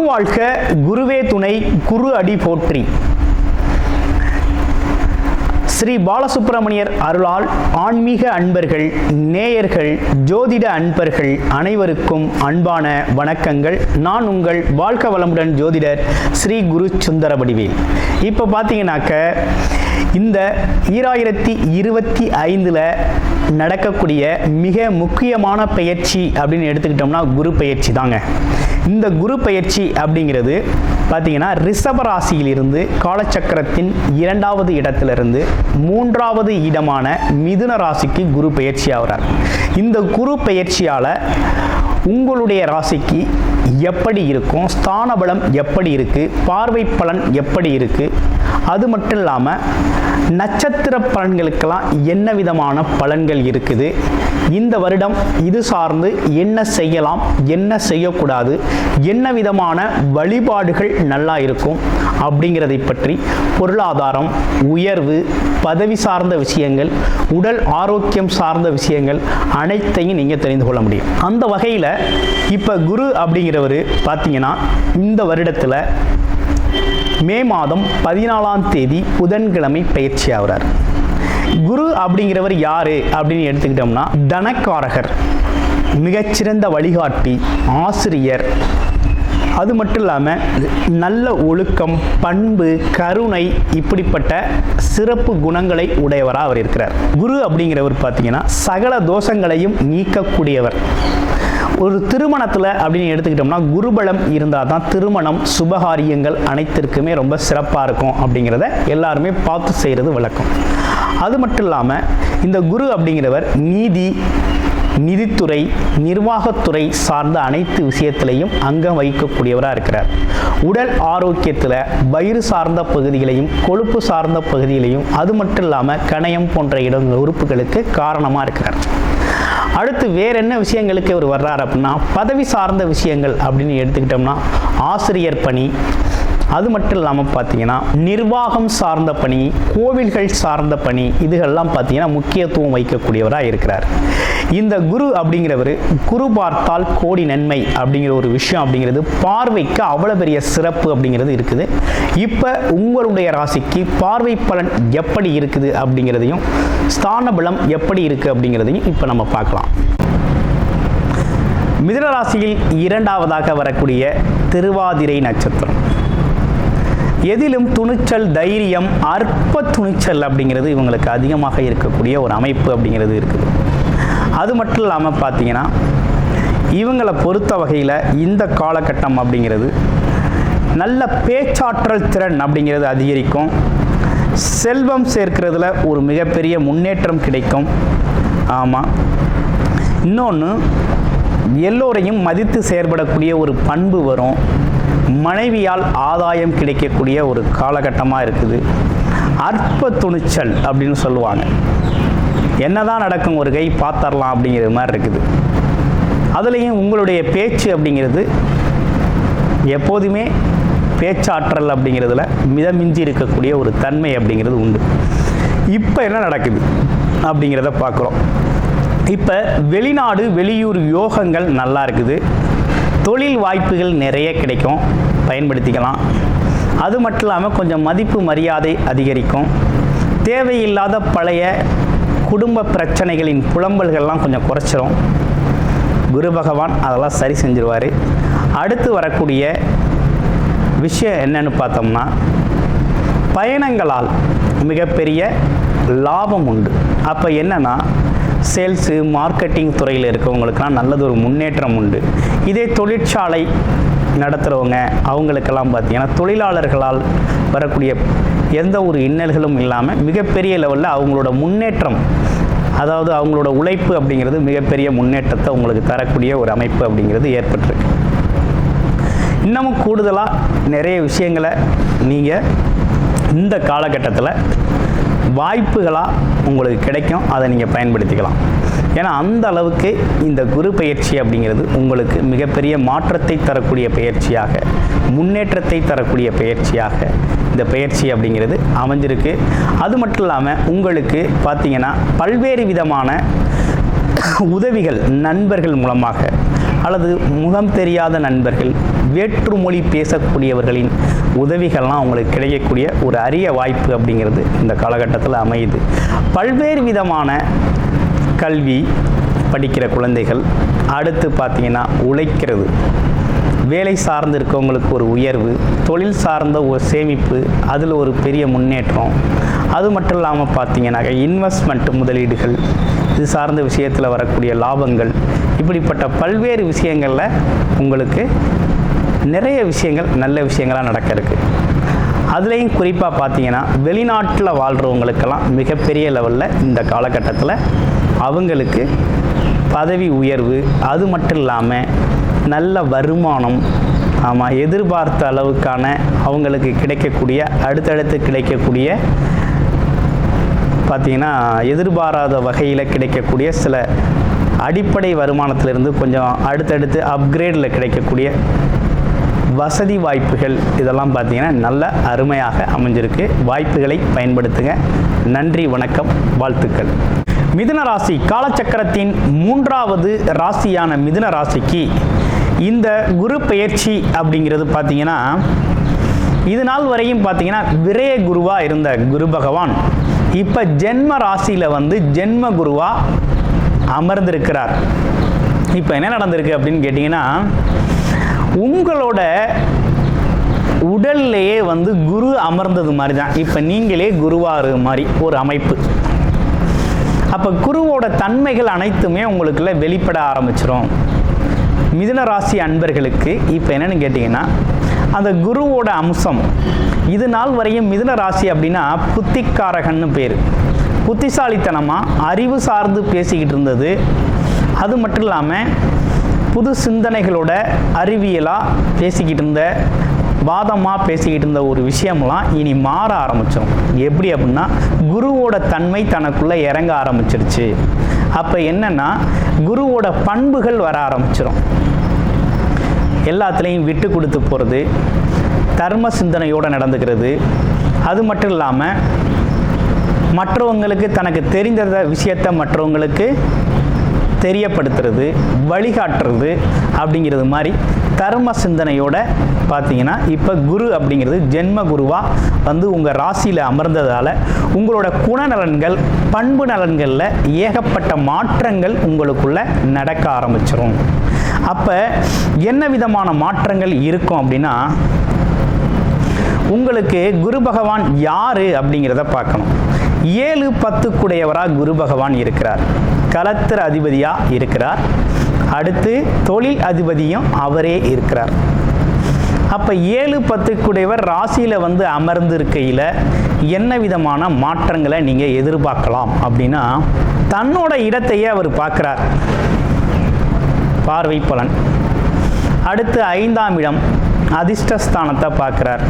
வாழ்க, குருவே துணை, குரு அடி போற்றி. ஸ்ரீ பாலசுப்பிரமணியர் அருளால் ஆன்மீக அன்பர்கள், நேயர்கள், ஜோதிட அன்பர்கள் அனைவருக்கும் அன்பான வணக்கங்கள். நான் உங்கள் வாழ்க வளமுடன் ஜோதிடர் ஸ்ரீ குரு சுந்தரவடிவேல். இப்போ பார்த்தீங்கன்னாக்க இந்த 2025 நடக்கக்கூடிய மிக முக்கியமான பயிற்சி அப்படின்னு எடுத்துக்கிட்டோம்னா குரு பயிற்சி தாங்க. இந்த குரு பயிற்சி அப்படிங்கிறது பார்த்தீங்கன்னா ரிஷப ராசியிலிருந்து காலச்சக்கரத்தின் 2வது இடத்திலிருந்து 3வது இடமான மிதுன ராசிக்கு குரு பயிற்சி ஆகிறார். இந்த குரு பயிற்சியால் உங்களுடைய ராசிக்கு எப்படி இருக்கும், ஸ்தான பலம் எப்படி இருக்குது, பார்வை பலன் எப்படி இருக்குது, அது மட்டும் இல்லாமல் நட்சத்திர பலன்களுக்கெல்லாம் என்ன விதமான பலன்கள் இருக்குது, இந்த வருடம் இது சார்ந்து என்ன செய்யலாம், என்ன செய்யக்கூடாது, என்ன விதமான வழிபாடுகள் நல்லா இருக்கும் அப்படிங்கிறதை பற்றி பொருளாதாரம், உயர்வு, பதவி சார்ந்த விஷயங்கள், உடல் ஆரோக்கியம் சார்ந்த விஷயங்கள் அனைத்தையும் நீங்கள் தெரிந்து கொள்ள முடியும். அந்த வகையில் இப்போ குரு அப்படிங்கிறவர் பார்த்தீங்கன்னா இந்த வருடத்தில் மே மாதம் 14ஆம் தேதி புதன்கிழமை பயிற்சி ஆகிறார். குரு அப்படிங்கிறவர் யாரு அப்படின்னு எடுத்துக்கிட்டோம்னா தனக்காரகர், மிகச்சிறந்த வழிகாட்டி, ஆசிரியர், அது மட்டும் இல்லாமல் நல்ல ஒழுக்கம், பண்பு, கருணை இப்படிப்பட்ட சிறப்பு குணங்களை உடையவராக அவர் இருக்கிறார். குரு அப்படிங்கிறவர் பார்த்தீங்கன்னா சகல தோஷங்களையும் நீக்கக்கூடியவர். ஒரு திருமணத்தில் அப்படின்னு எடுத்துக்கிட்டோம்னா குருபலம் இருந்தால் தான் திருமணம், சுபகாரியங்கள் அனைத்திற்குமே ரொம்ப சிறப்பாக இருக்கும் அப்படிங்கிறத எல்லாருமே பார்த்து செய்கிறது வழக்கம். அது மட்டும் இல்லாமல் இந்த குரு அப்படிங்கிறவர் நீதி, நிதித்துறை, நிர்வாகத்துறை சார்ந்த அனைத்து விஷயத்திலையும் அங்கம் வகிக்கக்கூடியவராக இருக்கிறார். உடல் ஆரோக்கியத்தில் வயிறு சார்ந்த பகுதிகளையும் கொழுப்பு சார்ந்த பகுதிகளையும் அது மட்டும் இல்லாமல் கணையம் போன்ற உறுப்புகளுக்கு காரணமாக இருக்கிறார். அடுத்து வேற என்ன விஷயங்களுக்கு அவர் வர்றார் அப்படின்னா பதவி சார்ந்த விஷயங்கள் அப்படின்னு எடுத்துக்கிட்டோம்னா ஆசிரியர் பணி, அது மட்டும் இல்லாமல் பார்த்தீங்கன்னா நிர்வாகம் சார்ந்த பணி, கோவில்கள் சார்ந்த பணி, இதுகள்லாம் பார்த்தீங்கன்னா முக்கியத்துவம் வைக்கக்கூடியவராக இருக்கிறார். இந்த குரு அப்படிங்கிறவர் குரு பார்த்தால் கோடி நன்மை அப்படிங்கிற ஒரு விஷயம் அப்படிங்கிறது பார்வைக்கு அவ்வளோ பெரிய சிறப்பு அப்படிங்கிறது இருக்குது. இப்போ உங்களுடைய ராசிக்கு பார்வை பலன் எப்படி இருக்குது அப்படிங்கிறதையும் ஸ்தான பலம் எப்படி இருக்குது அப்படிங்கிறதையும் இப்போ நம்ம பார்க்கலாம். மிதுன ராசியில் 2வதாக வரக்கூடிய திருவாதிரை நட்சத்திரம். எதிலும் துணிச்சல், தைரியம், அற்ப துணிச்சல் அப்படிங்கிறது இவங்களுக்கு அதிகமாக இருக்கக்கூடிய ஒரு அமைப்பு அப்படிங்கிறது இருக்குது. அது மட்டும் இல்லாமல் பார்த்தீங்கன்னா இவங்களை பொறுத்த வகையில் இந்த காலகட்டம் அப்படிங்கிறது நல்ல பேச்சாற்றல் திறன் அப்படிங்கிறது அதிகரிக்கும். செல்வம் சேர்க்கிறதுல ஒரு மிகப்பெரிய முன்னேற்றம் கிடைக்கும். ஆமாம், இன்னொன்று எல்லோரையும் மதித்து செயற்படக்கூடிய ஒரு பண்பு வரும். மனைவியால் ஆதாயம் கிடைக்கக்கூடிய ஒரு காலகட்டமாக இருக்குது. அற்ப துணிச்சல் அப்படின்னு சொல்லுவாங்க. என்னதான் நடக்கும் ஒரு கை பார்த்தரலாம் அப்படிங்கிற மாதிரி இருக்குது. அதுலேயும் உங்களுடைய பேச்சு அப்படிங்கிறது எப்போதுமே பேச்சாற்றல் அப்படிங்கிறதுல மிதமிஞ்சி இருக்கக்கூடிய ஒரு தன்மை அப்படிங்கிறது உண்டு. இப்போ என்ன நடக்குது அப்படிங்கிறத பார்க்குறோம். இப்போ வெளிநாடு, வெளியூர் யோகங்கள் நல்லா இருக்குது. தொழில் வாய்ப்புகள் நிறைய கிடைக்கும், பயன்படுத்திக்கலாம். அது மட்டும் இல்லாமல் கொஞ்சம் மதிப்பு மரியாதை அதிகரிக்கும். தேவையில்லாத பழைய குடும்ப பிரச்சனைகளின் புலம்பல்கள்லாம் கொஞ்சம் குறைச்சிரும். குரு பகவான் அதெல்லாம் சரி செஞ்சிருவார். அடுத்து வரக்கூடிய விஷயம் என்னன்னு பார்த்தோம்னா பயணங்களால் மிகப்பெரிய லாபம் உண்டு. அப்போ என்னன்னா சேல்ஸு, மார்க்கெட்டிங் துறையில் இருக்கவங்களுக்கெல்லாம் நல்லது ஒரு முன்னேற்றம் உண்டு. இதே தொழிற்சாலை நடத்துகிறவங்க அவங்களுக்கெல்லாம் பார்த்தீங்கன்னா தொழிலாளர்களால் வரக்கூடிய எந்த ஒரு இன்னல்களும் இல்லாமல் மிகப்பெரிய லெவலில் அவங்களோட முன்னேற்றம், அதாவது அவங்களோட உழைப்பு அப்படிங்கிறது மிகப்பெரிய முன்னேற்றத்தை உங்களுக்கு தரக்கூடிய ஒரு அமைப்பு அப்படிங்கிறது ஏற்பட்டிருக்கு. இன்னமும் கூடுதலாக நிறைய விஷயங்களை நீங்கள் இந்த காலகட்டத்தில் வாய்ப்புகளாக உங்களுக்கு கிடைக்கும். அதை நீங்கள் பயன்படுத்திக்கலாம். ஏன்னா அந்த அளவுக்கு இந்த குரு பயிற்சி அப்படிங்கிறது உங்களுக்கு மிகப்பெரிய மாற்றத்தை தரக்கூடிய பயிற்சியாக, முன்னேற்றத்தை தரக்கூடிய பயிற்சியாக இந்த பயிற்சி அப்படிங்கிறது அமைஞ்சிருக்கு. அது மட்டும் இல்லாமல் உங்களுக்கு பார்த்தீங்கன்னா பல்வேறு விதமான உதவிகள் நண்பர்கள் மூலமாக அல்லது முகம் தெரியாத நண்பர்கள், வேற்றுமொழி பேசக்கூடியவர்களின் உதவிகள்லாம் உங்களுக்கு கிடைக்கக்கூடிய ஒரு அரிய வாய்ப்பு அப்படிங்கிறது இந்த காலகட்டத்தில் அமையுது. பல்வேறு விதமான கல்வி படிக்கிற குழந்தைகள், அடுத்து பார்த்தீங்கன்னா உழைக்கிறது, வேலை சார்ந்து இருக்கவங்களுக்கு ஒரு உயர்வு, தொழில் சார்ந்த ஒரு சேமிப்பு, அதில் ஒரு பெரிய முன்னேற்றம். அது மட்டும் இல்லாமல் பார்த்தீங்கன்னாக்க இன்வெஸ்ட்மெண்ட் முதலீடுகள், இது சார்ந்த விஷயத்தில் வரக்கூடிய லாபங்கள், இப்படிப்பட்ட பல்வேறு விஷயங்களில் உங்களுக்கு நிறைய விஷயங்கள் நல்ல விஷயங்களாக நடக்க இருக்குது. அதுலேயும் குறிப்பாக பார்த்தீங்கன்னா வெளிநாட்டில் வாழ்கிறவங்களுக்கெல்லாம் மிகப்பெரிய லெவலில் இந்த காலகட்டத்தில் அவங்களுக்கு பதவி உயர்வு, அது மட்டும் இல்லாமல் நல்ல வருமானம், ஆமாம், எதிர்பார்த்த அளவுக்கான அவங்களுக்கு கிடைக்கக்கூடிய அடுத்தடுத்து கிடைக்கக்கூடிய பார்த்திங்கன்னா எதிர்பாராத வகையில் கிடைக்கக்கூடிய சில அடிப்படை வருமானத்திலிருந்து கொஞ்சம் அடுத்தடுத்து அப்கிரேடில் கிடைக்கக்கூடிய வசதி வாய்ப்புகள், இதெல்லாம் பார்த்திங்கன்னா நல்ல அருமையாக அமைஞ்சிருக்கு. வாய்ப்புகளை பயன்படுத்துங்க. நன்றி, வணக்கம், வாழ்த்துக்கள். மிதுன ராசி காலச்சக்கரத்தின் 3வது ராசியான மிதுன ராசிக்கு இந்த குரு பெயர்ச்சி அப்படிங்கிறது பார்த்தீங்கன்னா இது நாள் வரையும் பார்த்தீங்கன்னா விரய குருவாக இருந்த குரு பகவான் இப்போ ஜென்ம ராசியில் வந்து ஜென்ம குருவாக அமர்ந்திருக்கிறார். இப்போ என்ன நடந்திருக்கு அப்படின்னு கேட்டிங்கன்னா, உங்களோட உடல்லையே வந்து குரு அமர்ந்தது மாதிரி தான் இப்போ நீங்களே குருவாரு மாதிரி ஒரு அமைப்பு. அப்போ குருவோட தன்மைகள் அனைத்துமே உங்களுக்குள்ள வெளிப்பட ஆரம்பிச்சிடும். மிதுன ராசி அன்பர்களுக்கு இப்போ என்னன்னு கேட்டிங்கன்னா, அந்த குருவோட அம்சம் இது நாள் வரையும் மிதுன ராசி அப்படின்னா புத்திக்காரகன்னு பேர். புத்திசாலித்தனமாக அறிவு சார்ந்து பேசிக்கிட்டு இருந்தது. அது மட்டும் இல்லாமல் புது சிந்தனைகளோட அறிவியலாக பேசிக்கிட்டு இருந்த, வாதமாக பேசிக்கிட்டு இருந்த ஒரு விஷயம்லாம் இனி மாற ஆரம்பித்தோம். எப்படி அப்படின்னா குருவோட தன்மை தனக்குள்ளே இறங்க ஆரம்பிச்சிருச்சு. அப்போ என்னென்னா குருவோட பண்புகள் வர ஆரம்பிச்சிடும். எல்லாத்துலேயும் விட்டு கொடுத்து போகிறது, தர்ம சிந்தனையோடு நடந்துக்கிறது, அது மட்டும் இல்லாமல் மற்றவங்களுக்கு தனக்கு தெரிந்த விஷயத்தை மற்றவங்களுக்கு தெரியப்படுத்துறது, வழிகாட்டுறது அப்படிங்கிறது மாதிரி தர்ம சிந்தனையோட பார்த்தீங்கன்னா இப்போ குரு அப்படிங்கிறது ஜென்ம குருவாக வந்து உங்கள் ராசியில் அமர்ந்ததால் உங்களோட குணநலன்கள், பண்பு நலன்களில் ஏகப்பட்ட மாற்றங்கள் உங்களுக்குள்ள நடக்க ஆரம்பிச்சிடும். அப்போ என்ன விதமான மாற்றங்கள் இருக்கும் அப்படின்னா, உங்களுக்கு குரு பகவான் யார் அப்படிங்கிறத பார்க்கணும். 7-10 குடையவராக குரு பகவான் இருக்கிறார். களத்திர அதிபதியாக இருக்கிறார். அடுத்து தொழில் அதிபதியும் அவரே இருக்கிறார். அப்போ 7-10 குடையவர் ராசியில் வந்து அமர்ந்து இருக்கையில் என்ன விதமான மாற்றங்களை நீங்கள் எதிர்பார்க்கலாம் அப்படின்னா, தன்னோட இடத்தையே அவர் பார்க்குறார், பார்வை பலன். அடுத்து 5ஆம் இடம் அதிர்ஷ்டஸ்தானத்தை பார்க்குறார்.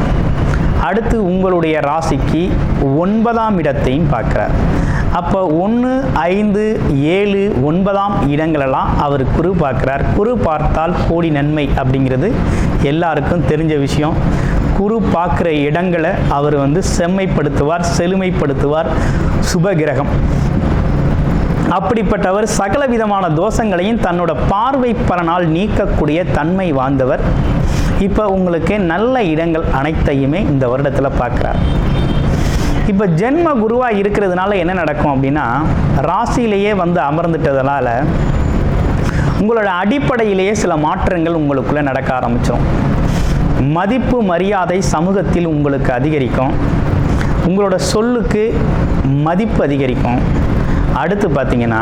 அடுத்து உங்களுடைய ராசிக்கு 9ஆம் இடத்தையும் பார்க்குறார். அப்போ 1, 5, 7, 9ஆம் இடங்களெல்லாம் அவர் குரு பார்க்குறார். குரு பார்த்தால் கோடி நன்மை அப்படிங்கிறது எல்லாருக்கும் தெரிஞ்ச விஷயம். குரு பார்க்குற இடங்களை அவர் வந்து செம்மைப்படுத்துவார், செழுமைப்படுத்துவார், சுபகிரகம். அப்படிப்பட்டவர் சகல விதமான தோஷங்களையும் தன்னோட பார்வை பலனால் நீக்கக்கூடிய தன்மை வாய்ந்தவர். இப்போ உங்களுக்கு நல்ல இடங்கள் அனைத்தையுமே இந்த வருடத்தில் பார்க்குறார். இப்போ ஜென்ம குருவாக இருக்கிறதுனால என்ன நடக்கும் அப்படின்னா, ராசியிலேயே வந்து அமர்ந்துட்டதுனால உங்களோட அடிப்படையிலேயே சில மாற்றங்கள் உங்களுக்குள்ளே நடக்க ஆரம்பிச்சிடும். மதிப்பு மரியாதை சமூகத்தில் உங்களுக்கு அதிகரிக்கும். உங்களோட சொல்லுக்கு மதிப்பு அதிகரிக்கும். அடுத்து பார்த்தீங்கன்னா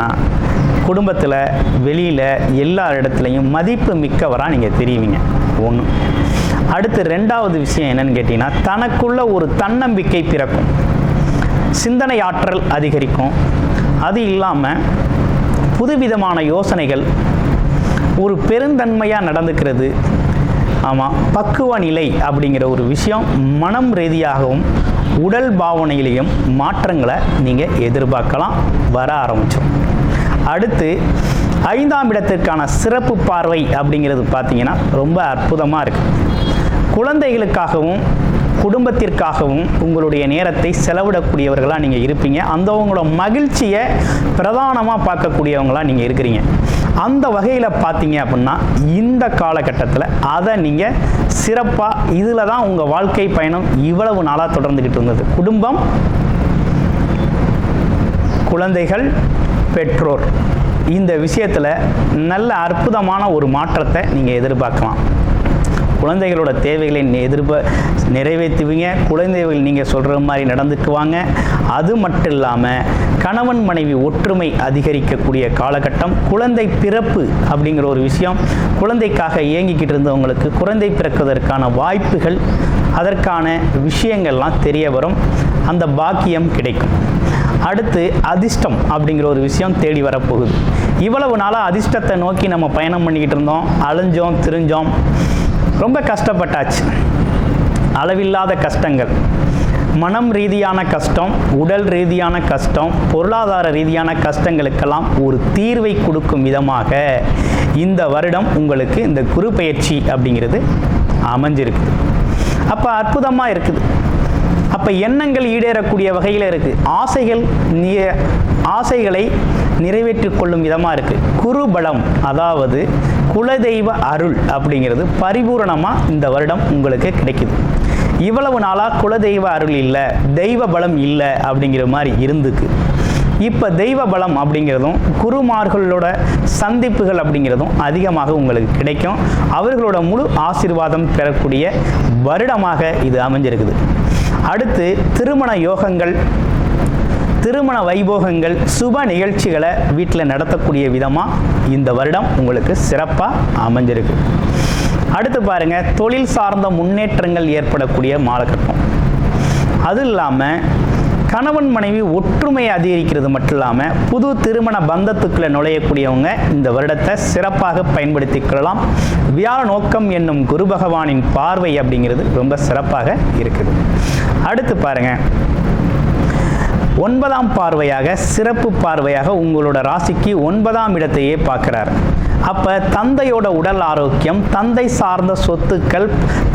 குடும்பத்தில், வெளியில், எல்லா இடத்துலையும் மதிப்பு மிக்கவராக நீங்கள் தெரிவிங்க. ஒன்று. அடுத்து 2வது விஷயம் என்னன்னு கேட்டிங்கன்னா, தனக்குள்ள ஒரு தன்னம்பிக்கை பிறக்கும், சிந்தனை ஆற்றல் அதிகரிக்கும். அது இல்லாமல் புதுவிதமான யோசனைகள், ஒரு பெருந்தன்மையாக நடந்துக்கிறது, ஆமாம், பக்குவ நிலை அப்படிங்கிற ஒரு விஷயம் மனம் ரீதியாகவும் உடல் பாவனையிலையும் மாற்றங்களை நீங்கள் எதிர்பார்க்கலாம், வர ஆரம்பிச்சோம். அடுத்து 5ஆம் இடத்திற்கான சிறப்பு பார்வை அப்படிங்கிறது பார்த்தீங்கன்னா ரொம்ப அற்புதமாக இருக்குது. குழந்தைகளுக்காகவும் குடும்பத்திற்காகவும் உங்களுடைய நேரத்தை செலவிடக்கூடியவர்களாக நீங்கள் இருப்பீங்க. அந்த உங்களோட மகிழ்ச்சியை பிரதானமாக பார்க்கக்கூடியவங்களாக நீங்கள் இருக்கிறீங்க. அந்த வகையில் பார்த்தீங்க அப்படின்னா இந்த காலகட்டத்தில் அதை நீங்கள் சிறப்பாக இதில் தான் உங்கள் வாழ்க்கை பயணம் இவ்வளவு நாளாக தொடர்ந்துக்கிட்டு இருந்தது. குடும்பம், குழந்தைகள், பெற்றோர், இந்த விஷயத்தில் நல்ல அற்புதமான ஒரு மாற்றத்தை நீங்கள் எதிர்பார்க்கலாம். குழந்தைகளோட தேவைகளை நிறைவேற்றுவீங்க. குழந்தைகள் நீங்கள் சொல்கிற மாதிரி நடந்துக்குவாங்க. அது மட்டும் இல்லாமல் கணவன் மனைவி ஒற்றுமை அதிகரிக்கக்கூடிய காலகட்டம். குழந்தை பிறப்பு அப்படிங்கிற ஒரு விஷயம், குழந்தைக்காக இயங்கிக்கிட்டு இருந்தவங்களுக்கு குழந்தை பிறக்குவதற்கான வாய்ப்புகள், அதற்கான விஷயங்கள்லாம் தெரிய வரும். அந்த பாக்கியம் கிடைக்கும். அடுத்து அதிர்ஷ்டம் அப்படிங்கிற ஒரு விஷயம் தேடி வரப்போகுது. இவ்வளவு நாளாக அதிர்ஷ்டத்தை நோக்கி நம்ம பயணம் பண்ணிக்கிட்டு இருந்தோம், அலைஞ்சோம், திரிஞ்சோம், ரொம்ப கஷ்டப்பட்டாச்சு. அளவில்லாத கஷ்டங்கள், மனம் ரீதியான கஷ்டம், உடல் ரீதியான கஷ்டம், பொருளாதார ரீதியான கஷ்டங்களுக்கெல்லாம் ஒரு தீர்வை கொடுக்கும் விதமாக இந்த வருடம் உங்களுக்கு இந்த குரு பயிற்சி அப்படிங்கிறது அமைஞ்சிருக்குது. அப்போ அற்புதமாக இருக்குது. அப்போ எண்ணங்கள் ஈடேறக்கூடிய வகையில் இருக்குது. ஆசைகளை நிறைவேற்றிக் கொள்ளும் விதமாக இருக்குது. குருபலம், அதாவது குலதெய்வ அருள் அப்படிங்கிறது பரிபூரணமாக இந்த வருடம் உங்களுக்கு கிடைக்குது. இவ்வளவு நாளாக குலதெய்வ அருள் இல்லை, தெய்வ பலம் இல்லை அப்படிங்கிற மாதிரி இருந்துக்கு. இப்போ தெய்வ பலம் அப்படிங்கிறதும் குருமார்களோட சந்திப்புகள் அப்படிங்கிறதும் அதிகமாக உங்களுக்கு கிடைக்கும். அவர்களோட முழு ஆசீர்வாதம் பெறக்கூடிய வருடமாக இது அமைஞ்சிருக்குது. அடுத்து திருமண யோகங்கள், திருமண வைபோகங்கள், சுப நிகழ்ச்சிகளை வீட்டில் நடத்தக்கூடிய விதமாக இந்த வருடம் உங்களுக்கு சிறப்பாக அமைஞ்சிருக்கு. அடுத்து பாருங்கள், தொழில் சார்ந்த முன்னேற்றங்கள் ஏற்படக்கூடிய மாலகட்டம். அது இல்லாமல் கணவன் மனைவி ஒற்றுமையை அதிகரிக்கிறது மட்டும் இல்லாமல் புது திருமண பந்தத்துக்குள்ளே நுழையக்கூடியவங்க இந்த வருடத்தை சிறப்பாக பயன்படுத்தி கொள்ளலாம். வியாழ நோக்கம் என்னும் குரு பகவானின் பார்வை அப்படிங்கிறது ரொம்ப சிறப்பாக இருக்குது. அடுத்து பாருங்கள், 9ஆம் பார்வையாக, சிறப்பு பார்வையாக உங்களோட ராசிக்கு 9ஆம் இடத்தையே பார்க்குறார். அப்போ தந்தையோட உடல் ஆரோக்கியம், தந்தை சார்ந்த சொத்துக்கள்,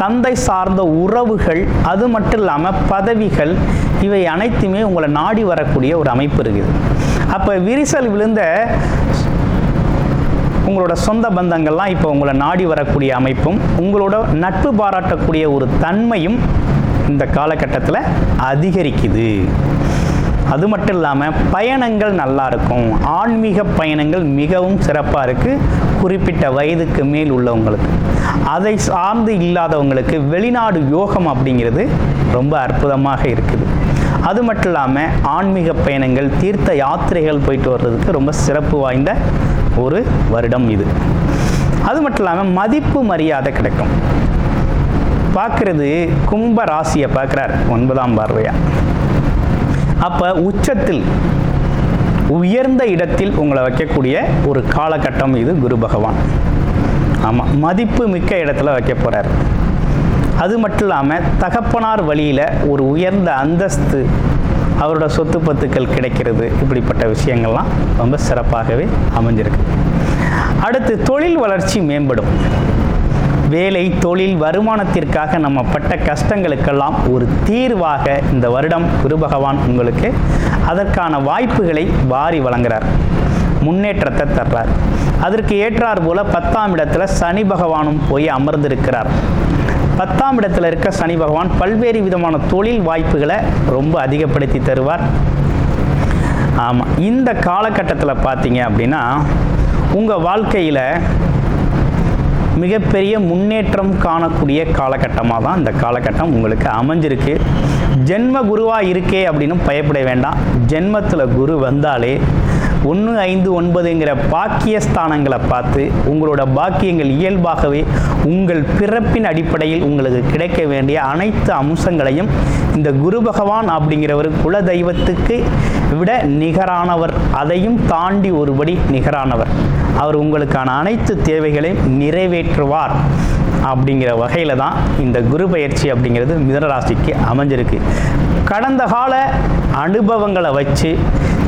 தந்தை சார்ந்த உறவுகள், அது மட்டும் இல்லாமல் பதவிகள், இவை அனைத்துமே உங்களை நாடி வரக்கூடிய ஒரு அமைப்பு இருக்குது. அப்போ விரிசல் விழுந்த உங்களோட சொந்த பந்தங்கள்லாம் இப்போ உங்களை நாடி வரக்கூடிய அமைப்பும், உங்களோட நட்பு பாராட்டக்கூடிய ஒரு தன்மையும் இந்த காலகட்டத்தில் அதிகரிக்குது. அது மட்டும் இல்லாமல் பயணங்கள் நல்லா இருக்கும். ஆன்மீக பயணங்கள் மிகவும் சிறப்பாக இருக்குது. குறிப்பிட்ட வயதுக்கு மேல் உள்ளவங்களுக்கு, அதை சார்ந்து இல்லாதவங்களுக்கு வெளிநாடு யோகம் அப்படிங்கிறது ரொம்ப அற்புதமாக இருக்குது. அது மட்டும் இல்லாமல் ஆன்மீக பயணங்கள், தீர்த்த யாத்திரைகள் போயிட்டு வர்றதுக்கு ரொம்ப சிறப்பு வாய்ந்த ஒரு வருடம் இது. அது மட்டும் இல்லாமல் மதிப்பு மரியாதை கிடைக்கும். பார்க்குறது கும்ப ராசியை பார்க்குறார் 9ஆம் பார்வையாக. அப்போ உச்சத்தில் உயர்ந்த இடத்தில் உங்களை வைக்கக்கூடிய ஒரு காலகட்டம் இது குரு பகவான். ஆமாம், மதிப்பு மிக்க இடத்துல வைக்க போகிறார். அது மட்டும் இல்லாமல் தகப்பனார் வழியில் ஒரு உயர்ந்த அந்தஸ்து, அவரோட சொத்து பத்துக்கள் கிடைக்கிறது, இப்படிப்பட்ட விஷயங்கள்லாம் ரொம்ப சிறப்பாகவே அமைஞ்சிருக்கு. அடுத்து தொழில் வளர்ச்சி மேம்படும். வேலை, தொழில், வருமானத்திற்காக நம்ம பட்ட கஷ்டங்களுக்கெல்லாம் ஒரு தீர்வாக இந்த வருடம் குரு பகவான் உங்களுக்கு அதற்கான வாய்ப்புகளை வாரி வழங்குகிறார், முன்னேற்றத்தை தர்றார். அதற்கு ஏற்றார் போல 10ஆம் இடத்துல சனி பகவானும் போய் அமர்ந்திருக்கிறார். 10ஆம் இடத்துல இருக்க சனி பகவான் பல்வேறு விதமான தொழில் வாய்ப்புகளை ரொம்ப அதிகப்படுத்தி தருவார். ஆமாம், இந்த காலகட்டத்தில் பார்த்தீங்க அப்படின்னா உங்கள் வாழ்க்கையில் மிகப்பெரிய முன்னேற்றம் காணக்கூடிய காலகட்டமாக தான் இந்த காலகட்டம் உங்களுக்கு அமைஞ்சிருக்கு. ஜென்ம குருவாக இருக்கே அப்படின்னு பயப்பட வேண்டாம். ஜென்மத்தில் குரு வந்தாலே 1, 5, 9ங்கிற பாக்கியஸ்தானங்களை பார்த்து உங்களோட பாக்கியங்கள் இயல்பாகவே உங்கள் பிறப்பின் அடிப்படையில் உங்களுக்கு கிடைக்க வேண்டிய அனைத்து அம்சங்களையும் இந்த குரு பகவான் அப்படிங்கிறவர் குல தெய்வத்துக்கு விட நிகரானவர், அதையும் தாண்டி ஒருபடி நிகரானவர். அவர் உங்களுக்கான அனைத்து தேவைகளையும் நிறைவேற்றுவார். அப்படிங்கிற வகையில் தான் இந்த குரு பயிற்சி அப்படிங்கிறது மிதுன ராசிக்கு அமைஞ்சிருக்கு. கடந்த கால அனுபவங்களை வச்சு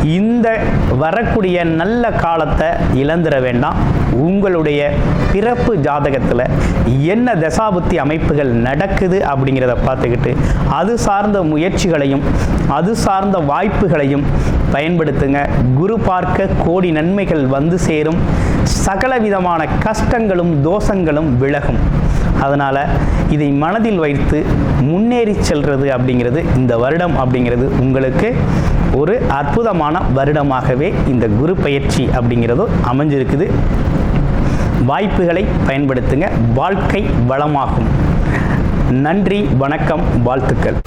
இந்த வரக்கூடிய நல்ல காலத்தை இழந்துட வேண்டாம். உங்களுடைய பிறப்பு ஜாதகத்தில் என்ன தசாபுத்தி அமைப்புகள் நடக்குது அப்படிங்கிறத பார்த்துக்கிட்டு அது சார்ந்த முயற்சிகளையும் அது சார்ந்த வாய்ப்புகளையும் பயன்படுத்துங்க. குரு பார்க்க கோடி நன்மைகள் வந்து சேரும். சகல விதமான கஷ்டங்களும் தோஷங்களும் விலகும். அதனால் இதை மனதில் வைத்து முன்னேறி செல்வது அப்படிங்கிறது இந்த வருடம் அப்படிங்கிறது உங்களுக்கு ஒரு அற்புதமான வருடமாகவே இந்த குரு பயிற்சி அப்படிங்கிறதோ அமைஞ்சிருக்குது. வாய்ப்புகளை பயன்படுத்துங்க. வாழ்க்கை வளமாகும். நன்றி, வணக்கம், வாழ்த்துக்கள்.